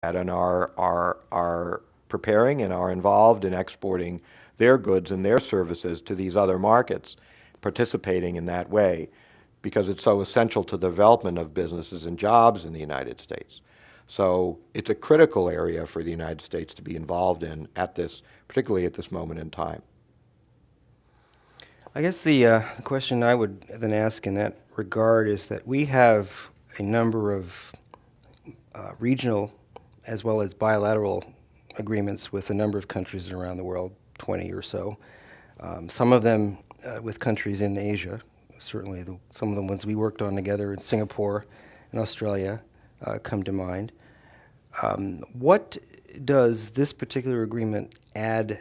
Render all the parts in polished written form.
and are preparing and are involved in exporting their goods and their services to these other markets, participating in that way, because it's so essential to the development of businesses and jobs in the United States. So it's a critical area for the United States to be involved in particularly at this moment in time. I guess the question I would then ask in that regard is that we have a number of regional as well as bilateral agreements with a number of countries around the world, 20 or so. Some of them with countries in Asia, certainly some of the ones we worked on together in Singapore and Australia come to mind. What does this particular agreement add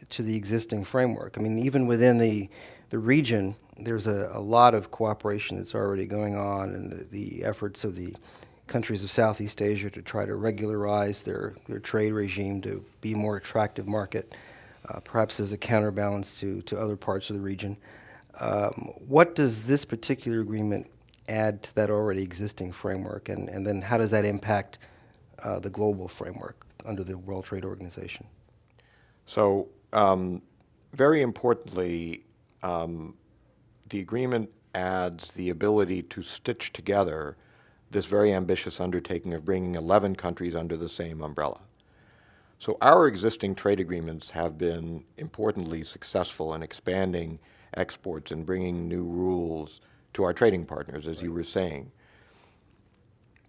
to the existing framework? I mean, even within the region, there's a lot of cooperation that's already going on, and the efforts of the countries of Southeast Asia to try to regularize their trade regime to be a more attractive market, perhaps as a counterbalance to other parts of the region. What does this particular agreement add to that already existing framework, and then how does that impact the global framework under the World Trade Organization? So very importantly, the agreement adds the ability to stitch together this very ambitious undertaking of bringing 11 countries under the same umbrella. So our existing trade agreements have been importantly successful in expanding exports and bringing new rules to our trading partners, as you were saying.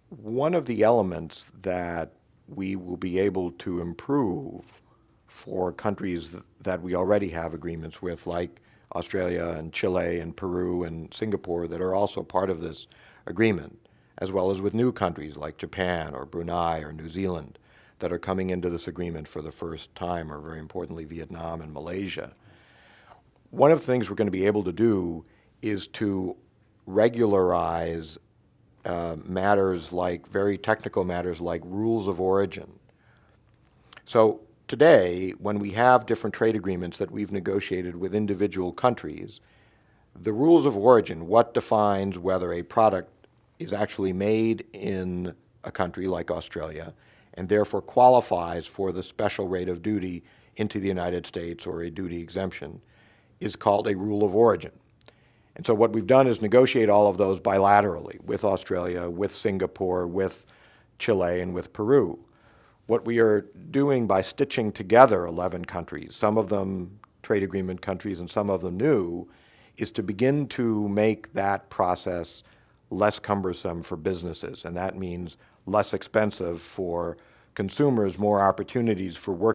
One of the elements that we will be able to improve for countries that we already have agreements with, like Australia and Chile and Peru and Singapore, that are also part of this agreement, as well as with new countries like Japan or Brunei or New Zealand that are coming into this agreement for the first time, or very importantly, Vietnam and Malaysia. One of the things we're going to be able to do is to regularize matters like, very technical matters like rules of origin. So today, when we have different trade agreements that we've negotiated with individual countries, the rules of origin, what defines whether a product is actually made in a country like Australia and therefore qualifies for the special rate of duty into the United States or a duty exemption, is called a rule of origin. And so what we've done is negotiate all of those bilaterally with Australia, with Singapore, with Chile, and with Peru. What we are doing by stitching together 11 countries, some of them trade agreement countries and some of them new, is to begin to make that process less cumbersome for businesses. And that means less expensive for consumers, more opportunities for working